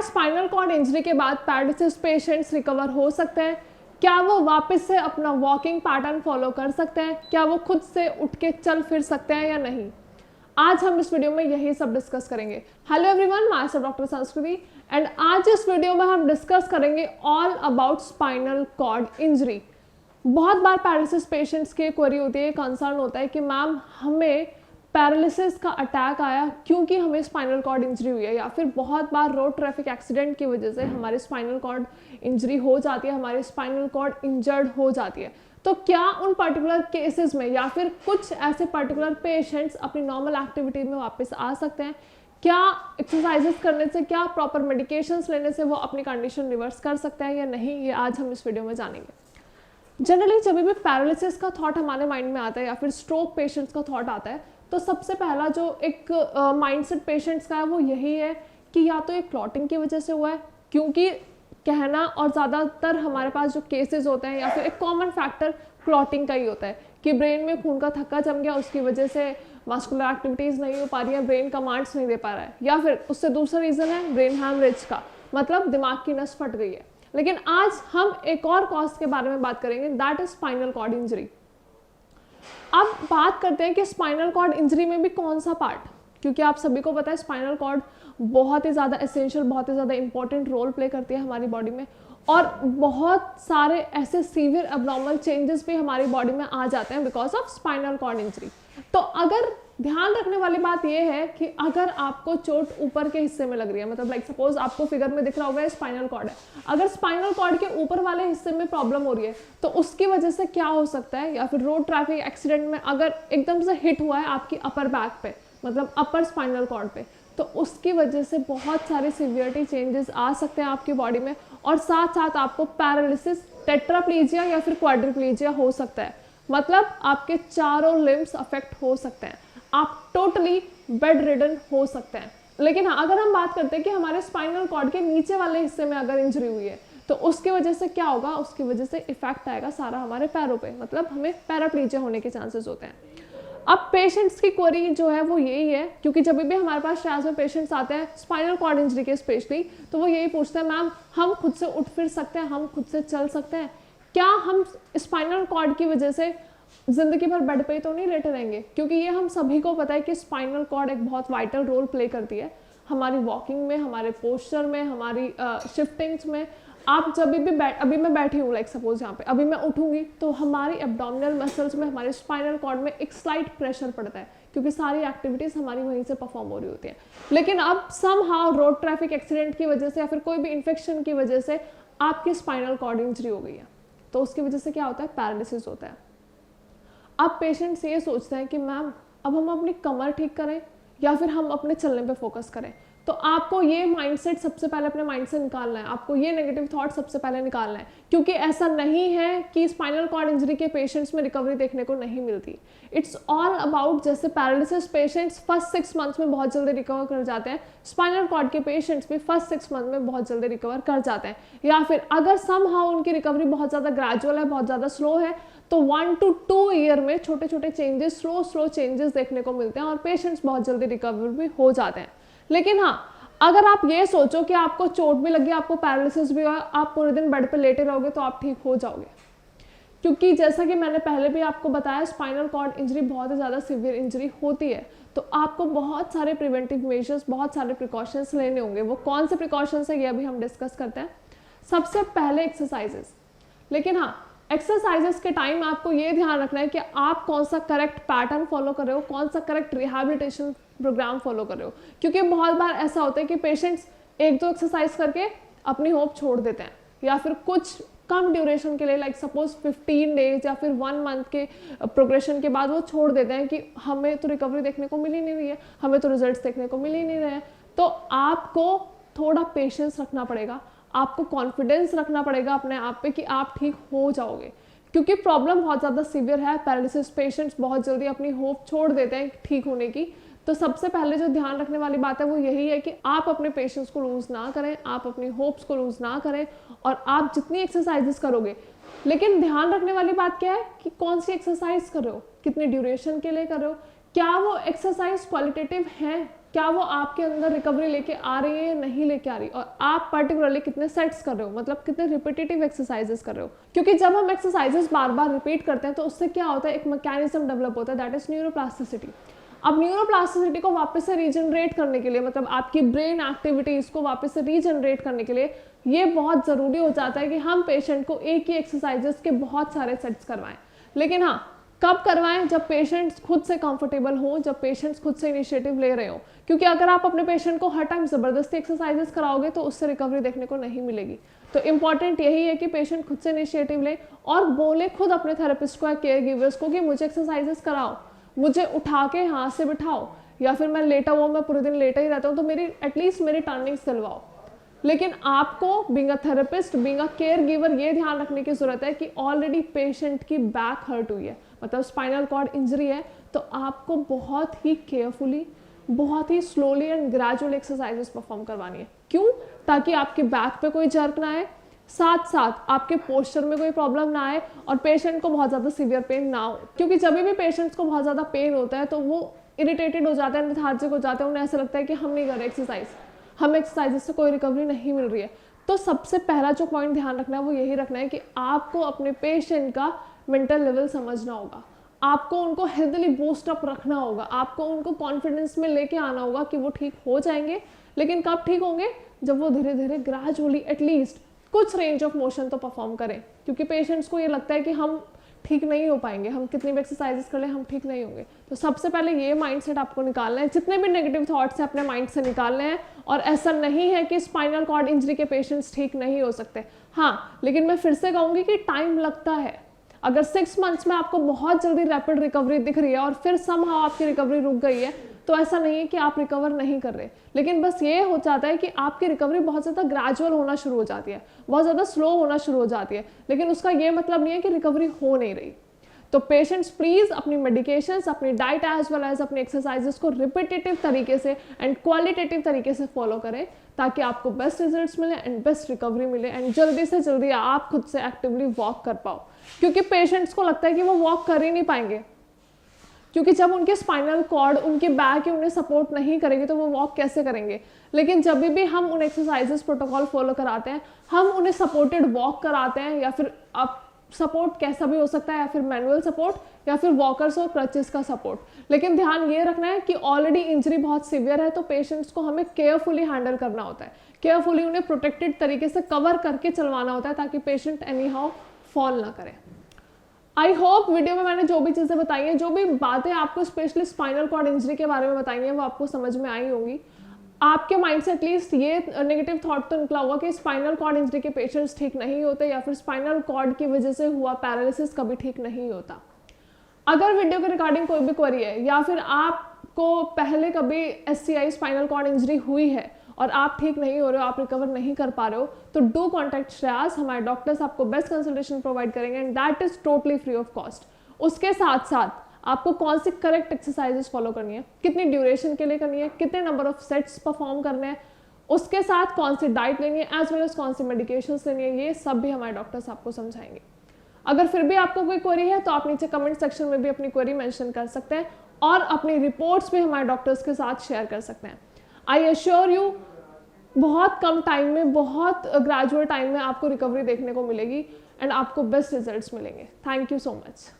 Spinal cord injury के बाद paralysis patients recover हो सकते हैं? क्या वो वापस से अपना वॉकिंग पैटर्न फॉलो कर सकते हैं? क्या वो खुद से उठ के चल फिर सकते हैं या नहीं? आज हम इस वीडियो में यही सब डिस्कस करेंगे। Hello everyone, myself doctor Sanskriti and आज इस वीडियो में हम डिस्कस करेंगे all about spinal cord injury. बहुत बार पैरालिसिस पेशेंट्स की क्वेरी होती है, कंसर्न होता है कि मैम हमें पैरालिसिस का अटैक आया क्योंकि हमें स्पाइनल कॉर्ड इंजरी हुई है, या फिर बहुत बार रोड ट्रैफिक एक्सीडेंट की वजह से हमारे स्पाइनल कॉर्ड इंजरी हो जाती है, हमारे स्पाइनल कॉर्ड इंजर्ड हो जाती है। तो क्या उन पर्टिकुलर केसेस में या फिर कुछ ऐसे पर्टिकुलर पेशेंट्स अपनी नॉर्मल एक्टिविटी में वापस आ सकते हैं? क्या एक्सरसाइजेस करने से, क्या प्रॉपर मेडिकेशंस लेने से वो अपनी कंडीशन रिवर्स कर सकते हैं या नहीं, ये आज हम इस वीडियो में जानेंगे। जनरली जब भी पैरालिसिस का थॉट हमारे माइंड में आता है या फिर स्ट्रोक पेशेंट्स का थॉट आता है, तो सबसे पहला जो एक माइंडसेट पेशेंट्स का है वो यही है कि या तो ये क्लॉटिंग की वजह से हुआ है, क्योंकि कहना और ज़्यादातर हमारे पास जो केसेस होते हैं, या फिर एक कॉमन फैक्टर क्लॉटिंग का ही होता है कि ब्रेन में खून का थक्का जम गया, उसकी वजह से मस्कुलर एक्टिविटीज़ नहीं हो पा रही है, ब्रेन कमांड्स नहीं दे पा रहा है, या फिर उससे दूसरा रीज़न है ब्रेन हैमरेज का, मतलब दिमाग की नस फट गई है। लेकिन आज हम एक और कॉज के बारे में बात करेंगे, that is spinal cord injury. अब बात करते हैं कि स्पाइनल कॉर्ड इंजरी में भी कौन सा पार्ट, क्योंकि आप सभी को पता है स्पाइनल कॉर्ड बहुत ही ज़्यादा एसेंशियल, बहुत ही ज़्यादा इंपॉर्टेंट रोल प्ले करती है हमारी बॉडी में, और बहुत सारे ऐसे सीवियर एब्नॉर्मल चेंजेस भी हमारी बॉडी में आ जाते हैं because of spinal cord injury. तो अगर ध्यान रखने वाली बात यह है कि अगर आपको चोट ऊपर के हिस्से में लग रही है, मतलब लाइक सपोज आपको फिगर में दिख रहा होगा स्पाइनल कॉर्ड है, अगर स्पाइनल कॉर्ड के ऊपर वाले हिस्से में प्रॉब्लम हो रही है तो उसकी वजह से क्या हो सकता है, या फिर रोड ट्रैफिक एक्सीडेंट में अगर एकदम से हिट हुआ है आपकी अपर बैक पे, मतलब अपर स्पाइनल कॉर्ड पे, तो उसकी वजह से बहुत सारे सिवियरिटी चेंजेस आ सकते हैं आपकी बॉडी में, और साथ साथ आपको पैरालिसिस, टेट्राप्लेजिया या फिर क्वाड्रिप्लेजिया हो सकता है, मतलब आपके चारों लिम्स अफेक्ट हो सकते हैं, आप टोटली बेड रिडन हो सकते हैं। लेकिन हाँ, अगर हम बात करते हैं कि हमारे स्पाइनल कॉर्ड के नीचे वाले हिस्से में अगर इंजरी हुई है तो उसकी वजह से क्या होगा, उसकी वजह से इफेक्ट आएगा सारा हमारे पैरों पे, मतलब हमें पैराप्लेजिया होने के चांसेस होते हैं। अब पेशेंट्स की क्वेरी जो है वो यही है, क्योंकि जब भी हमारे पास ट्रायल्स में पेशेंट्स आते हैं स्पाइनल कॉर्ड इंजरी के स्पेशली, तो वो यही पूछते हैं मैम हम खुद से उठ फिर सकते हैं, हम खुद से चल सकते हैं, क्या हम स्पाइनल कॉर्ड की वजह से जिंदगी भर बेड पे ही तो नहीं लेटे रहेंगे? क्योंकि ये हम सभी को पता है कि स्पाइनल कॉर्ड एक बहुत वाइटल रोल प्ले करती है हमारी वॉकिंग में, हमारे पोस्चर में, हमारी शिफ्टिंग्स में। आप जब भी अभी मैं बैठी हूँ लाइक सपोज यहाँ पे, अभी मैं उठूंगी तो हमारी एब्डोमिनल मसल्स में, हमारे स्पाइनल कॉर्ड में एक स्लाइट प्रेशर पड़ता है, क्योंकि सारी एक्टिविटीज हमारी वहीं से परफॉर्म हो रही होती है। लेकिन अब समहाउ रोड ट्रैफिक एक्सीडेंट की वजह से या फिर कोई भी इन्फेक्शन की वजह से आपकी स्पाइनल कॉर्ड इंजरी हो गई है, तो उसकी वजह से क्या होता है, पैरालिसिस होता है। अब पेशेंट्स ये सोचते हैं कि मैम अब हम अपनी कमर ठीक करें या फिर हम अपने चलने पे फोकस करें। तो आपको ये माइंडसेट सबसे पहले अपने माइंड से निकालना है, आपको ये नेगेटिव थॉट सबसे पहले निकालना है, क्योंकि ऐसा नहीं है कि स्पाइनल कॉर्ड इंजरी के पेशेंट्स में रिकवरी देखने को नहीं मिलती। इट्स ऑल अबाउट, जैसे पैरालिसिस पेशेंट्स फर्स्ट 6 मंथ्स में बहुत जल्दी रिकवर कर जाते हैं, स्पाइनल कॉर्ड के पेशेंट्स भी फर्स्ट 6 मंथ में बहुत जल्दी रिकवर कर जाते हैं, या फिर अगर समहाउ उनकी रिकवरी बहुत ज़्यादा ग्रेजुअल है, बहुत ज़्यादा स्लो है, तो 1 to 2 ईयर में छोटे छोटे चेंजेस, स्लो चेंजेस देखने को मिलते हैं और पेशेंट्स बहुत जल्दी रिकवर भी हो जाते हैं। लेकिन हाँ, अगर आप ये सोचो कि आपको चोट भी लगी, आपको पैरालिसिस भी हुआ, आप पूरे दिन बेड पे लेटे रहोगे तो आप ठीक हो जाओगे, क्योंकि जैसा कि मैंने पहले भी आपको बताया स्पाइनल कॉर्ड इंजरी बहुत ही ज़्यादा सीवियर इंजरी होती है, तो आपको बहुत सारे प्रिवेंटिव मेजर्स, बहुत सारे प्रिकॉशंस लेने होंगे। वो कौन से प्रिकॉशंस है ये अभी हम डिस्कस करते हैं। सबसे पहले एक्सरसाइजेस, लेकिन हाँ एक्सरसाइजेस के टाइम आपको ये ध्यान रखना है कि आप कौन सा करेक्ट पैटर्न फॉलो कर रहे हो, कौन सा करेक्ट रिहैबिलिटेशन प्रोग्राम फॉलो कर रहे हो, क्योंकि बहुत बार ऐसा होता है कि पेशेंट्स 1-2 एक्सरसाइज करके अपनी होप छोड़ देते हैं, या फिर कुछ कम ड्यूरेशन के लिए लाइक सपोज 15 डेज या फिर 1 मंथ के प्रोग्रेशन के बाद वो छोड़ देते हैं कि हमें तो रिकवरी देखने को मिल ही नहीं रही है, हमें तो रिजल्ट्स देखने को मिल ही नहीं रहे हैं। तो आपको थोड़ा पेशेंस रखना पड़ेगा, आपको कॉन्फिडेंस रखना पड़ेगा अपने आप पे कि आप ठीक हो जाओगे, क्योंकि प्रॉब्लम बहुत ज़्यादा सीवियर है। पैरालिसिस पेशेंट्स बहुत जल्दी अपनी होप छोड़ देते हैं ठीक होने की। तो सबसे पहले जो ध्यान रखने वाली बात है वो यही है कि आप अपने पेशेंस को लूज ना करें, आप अपनी होप्स को लूज ना करें, और आप जितनी एक्सरसाइजेस करोगे, लेकिन ध्यान रखने वाली बात क्या है कि कौन सी एक्सरसाइज कर रहे हो, कितनी ड्यूरेशन के लिए कर रहे हो, क्या वो एक्सरसाइज क्वालिटेटिव है, क्या वो आपके अंदर रिकवरी लेके आ रही है या नहीं लेके आ रही, और आप पर्टिकुलरली कितने सेट्स कर रहे हो, मतलब कितने रिपीटेटिव एक्सरसाइजेस कर रहे हो। क्योंकि जब हम एक्सरसाइजेस बार बार रिपीट करते हैं तो उससे क्या होता है, एक मैकेनिज्म डेवलप होता है, दैट इज न्यूरोप्लास्टिसिटी। अब न्यूरोप्लास्टिसिटी को वापस से रीजनरेट करने के लिए, मतलब आपकी ब्रेन एक्टिविटीज को वापस से रीजनरेट करने के लिए ये बहुत ज़रूरी हो जाता है कि हम पेशेंट को एक ही एक्सरसाइजेस के बहुत सारे सेट्स करवाएं। लेकिन हाँ, कब करवाएं, जब पेशेंट्स खुद से कंफर्टेबल हो, जब पेशेंट्स खुद से इनिशिएटिव ले रहे हो। क्योंकि अगर आप अपने पेशेंट को हर टाइम ज़बरदस्ती एक्सरसाइजेस कराओगे तो उससे रिकवरी देखने को नहीं मिलेगी। तो इंपॉर्टेंट यही है कि पेशेंट खुद से इनिशिएटिव ले और बोले खुद अपने थेरेपिस्ट को या केयर गिवर्स को कि मुझे एक्सरसाइजेस कराओ, मुझे उठा के हाथ से बिठाओ, या फिर मैं लेटा हुआ, मैं पूरे दिन लेटा ही रहता हूँ तो मेरी एटलीस्ट मेरी टर्निंग्स दिलवाओ। लेकिन आपको being a therapist, being a care giver, ये ध्यान रखने की जरूरत है कि ऑलरेडी पेशेंट की बैक हर्ट हुई है, मतलब स्पाइनल कॉर्ड इंजरी है, तो आपको बहुत ही केयरफुली, बहुत ही slowly and gradual exercises perform करवानी है। क्यों? ताकि आपके बैक पे कोई जर्क ना आए, साथ साथ आपके पोस्चर में कोई प्रॉब्लम ना आए और पेशेंट को बहुत ज़्यादा सीवियर पेन ना हो। क्योंकि जब भी पेशेंट्स को बहुत ज़्यादा पेन होता है तो वो इरिटेटेड हो जाते हैं, लेथार्जिक हो जाते हैं, उन्हें ऐसा लगता है कि हम नहीं कर रहे एक्सरसाइज, हमें एक्सरसाइजेस से कोई रिकवरी नहीं मिल रही है। तो सबसे पहला जो पॉइंट ध्यान रखना है वो यही रखना है कि आपको अपने पेशेंट का मेंटल लेवल समझना होगा, आपको उनको हेल्थली बूस्ट अप रखना होगा, आपको उनको कॉन्फिडेंस में लेके आना होगा कि वो ठीक हो जाएंगे। लेकिन कब ठीक होंगे? जब वो धीरे धीरे ग्रेजुअली एटलीस्ट कुछ रेंज ऑफ मोशन तो परफॉर्म करें। क्योंकि पेशेंट्स को ये लगता है कि हम ठीक नहीं हो पाएंगे, हम कितनी भी एक्सरसाइजेस कर लें हम ठीक नहीं होंगे। तो सबसे पहले ये माइंडसेट आपको निकालना है, जितने भी नेगेटिव थॉट्स हैं अपने माइंड से निकालने हैं। और ऐसा नहीं है कि स्पाइनल कॉर्ड इंजरी के पेशेंट्स ठीक नहीं हो सकते, हाँ, लेकिन मैं फिर से कहूँगी कि टाइम लगता है। अगर 6 मंथ्स में आपको बहुत जल्दी रैपिड रिकवरी दिख रही है और फिर समहाउ आपकी रिकवरी रुक गई है, तो ऐसा नहीं है कि आप रिकवर नहीं कर रहे, लेकिन बस ये हो जाता है कि आपकी रिकवरी बहुत ज़्यादा ग्रेजुअल होना शुरू हो जाती है, बहुत ज़्यादा स्लो होना शुरू हो जाती है। लेकिन उसका ये मतलब नहीं है कि रिकवरी हो नहीं रही। तो पेशेंट्स प्लीज अपनी मेडिकेशंस, अपनी डाइट एज वेल एज अपनी एक्सरसाइजेस को रिपीटेटिव तरीके से एंड क्वालिटेटिव तरीके से फॉलो करें, ताकि आपको बेस्ट रिजल्ट्स मिले एंड बेस्ट रिकवरी मिले एंड जल्दी से जल्दी आप खुद से एक्टिवली वॉक कर पाओ। क्योंकि पेशेंट्स को लगता है कि वो वॉक कर ही नहीं पाएंगे, क्योंकि जब उनके स्पाइनल कॉर्ड, उनकी बैक उन्हें सपोर्ट नहीं करेगी तो वो वॉक कैसे करेंगे। लेकिन जब भी हम उन एक्सरसाइजेस प्रोटोकॉल फॉलो कराते हैं, हम उन्हें सपोर्टेड वॉक कराते हैं, या फिर आप सपोर्ट कैसा भी हो सकता है, या फिर मैनुअल सपोर्ट या फिर वॉकर्स और क्रचेस का सपोर्ट। लेकिन ध्यान ये रखना है कि ऑलरेडी इंजरी बहुत सीवियर है, तो पेशेंट्स को हमें केयरफुली हैंडल करना होता है, केयरफुली उन्हें प्रोटेक्टेड तरीके से कवर करके चलवाना होता है, ताकि पेशेंट एनी हाउ फॉल ना करे। आई होप वीडियो में मैंने जो भी चीज़ें बताई हैं, जो भी बातें आपको स्पेशली स्पाइनल कॉर्ड इंजरी के बारे में बताई हैं, वो आपको समझ में आई होंगी। आपके माइंड से एटलीस्ट ये नेगेटिव थॉट तो निकला होगा कि स्पाइनल कॉर्ड इंजरी के पेशेंट्स ठीक नहीं होते, या फिर स्पाइनल कॉर्ड की वजह से हुआ पैरालिसिस कभी ठीक नहीं होता। अगर वीडियो के रिगार्डिंग कोई भी क्वेरी है, या फिर आपको पहले कभी SCI स्पाइनल कॉर्ड इंजरी हुई है और आप ठीक नहीं हो रहे हो, आप रिकवर नहीं कर पा रहे हो, तो डू कॉन्टैक्ट श्रेयास। हमारे डॉक्टर्स आपको बेस्ट कंसल्टेशन प्रोवाइड करेंगे and that is totally free of cost. उसके साथ साथ आपको कौन सी करेक्ट एक्सरसाइजेस फॉलो करनी है, कितनी ड्यूरेशन के लिए करनी है, कितने नंबर ऑफ सेट्स परफॉर्म करने हैं, उसके साथ कौन सी डाइट लेनी है, एज वेल एज कौन सी मेडिकेशंस लेनी है, ये सब भी हमारे डॉक्टर्स आपको समझाएंगे। अगर फिर भी आपको कोई क्वेरी है तो आप नीचे कमेंट सेक्शन में भी अपनी क्वेरी मेंशन कर सकते हैं और अपनी रिपोर्ट्स भी हमारे डॉक्टर्स के साथ शेयर कर सकते हैं। आई एश्योर यू, बहुत कम टाइम में, बहुत ग्रेजुअल टाइम में आपको रिकवरी देखने को मिलेगी एंड आपको बेस्ट रिजल्ट्स मिलेंगे। Thank you so much.